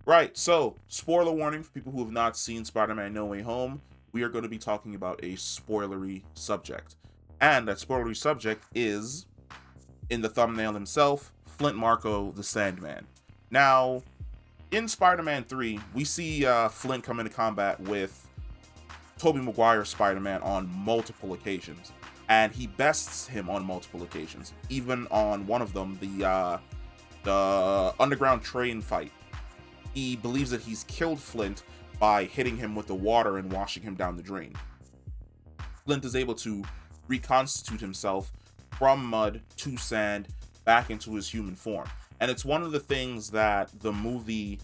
Right, so spoiler warning for people who have not seen Spider-Man No Way Home. We are going to be talking about a spoilery subject. And that spoilery subject is, in the thumbnail himself, Flint Marko, the Sandman. Now, in Spider-Man 3, we see Flint come into combat with Tobey Maguire's Spider-Man on multiple occasions. And he bests him on multiple occasions. Even on one of them, the underground train fight. He believes that he's killed Flint by hitting him with the water and washing him down the drain. Flint is able to reconstitute himself from mud to sand back into his human form. And it's one of the things that the movie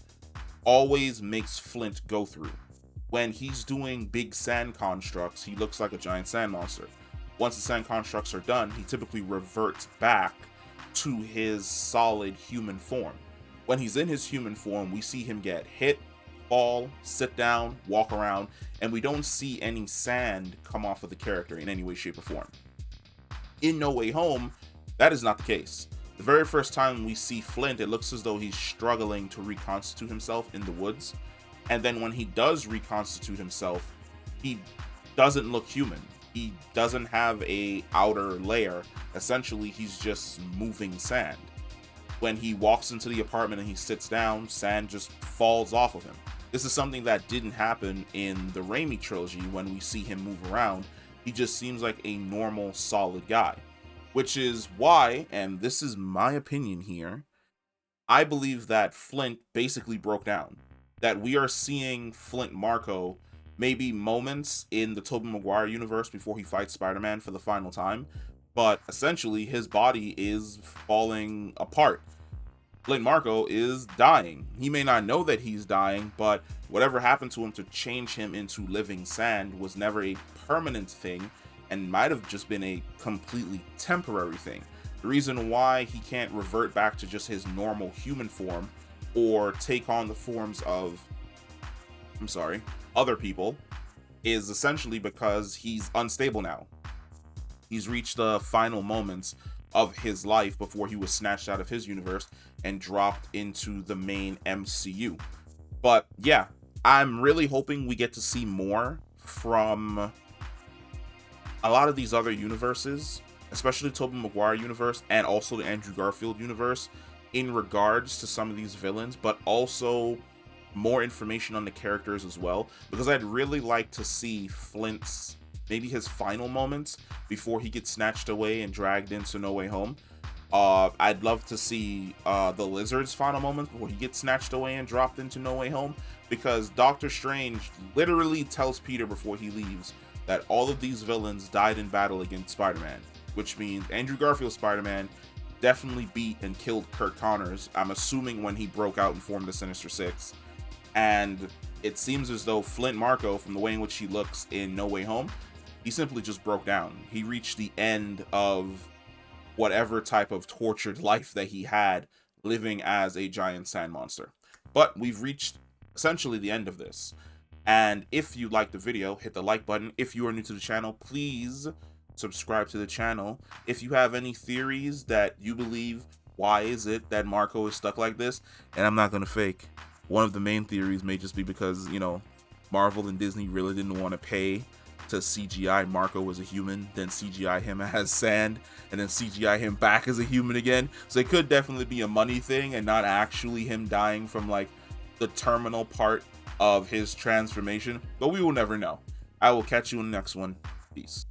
always makes Flint go through. When he's doing big sand constructs, he looks like a giant sand monster. Once the sand constructs are done, he typically reverts back to his solid human form. When he's in his human form, we see him get hit, fall, sit down, walk around, and we don't see any sand come off of the character in any way, shape, or form. In No Way Home, that is not the case. The very first time we see Flint, it looks as though he's struggling to reconstitute himself in the woods. And then when he does reconstitute himself, he doesn't look human. He doesn't have a outer layer. Essentially, he's just moving sand. When he walks into the apartment and he sits down, sand just falls off of him. This is something that didn't happen in the Raimi trilogy when we see him move around. He just seems like a normal, solid guy. Which is why, and this is my opinion here, I believe that Flint basically broke down. That we are seeing Flint Marko maybe moments in the Tobey Maguire universe before he fights Spider-Man for the final time, but essentially his body is falling apart. Flint Marko is dying. He may not know that he's dying, but whatever happened to him to change him into living sand was never a permanent thing and might have just been a completely temporary thing. The reason why he can't revert back to just his normal human form or take on the forms of, other people is essentially because he's unstable now. He's reached the final moments of his life before he was snatched out of his universe and dropped into the main MCU. But yeah, I'm really hoping we get to see more from a lot of these other universes, especially the Tobey Maguire universe and also the Andrew Garfield universe, in regards to some of these villains, but also more information on the characters as well, because I'd really like to see Flint's, maybe his final moments before he gets snatched away and dragged into No Way Home. I'd love to see the Lizard's final moments before he gets snatched away and dropped into No Way Home, because Doctor Strange literally tells Peter before he leaves that all of these villains died in battle against Spider-Man, which means Andrew Garfield's Spider-Man definitely beat and killed Kirk Connors, I'm assuming when he broke out and formed the Sinister Six. And it seems as though Flint Marko, from the way in which he looks in No Way Home, he simply just broke down. He reached the end of whatever type of tortured life that he had living as a giant sand monster. But we've reached essentially the end of this. And if you liked the video, hit the like button. If you are new to the channel, please subscribe to the channel. If you have any theories that you believe, why is it that Marko is stuck like this? And I'm not going to fake. One of the main theories may just be because, Marvel and Disney really didn't want to pay to CGI Marko as a human, then CGI him as sand, and then CGI him back as a human again. So it could definitely be a money thing and not actually him dying from like the terminal part of his transformation, but we will never know. I will catch you in the next one. Peace.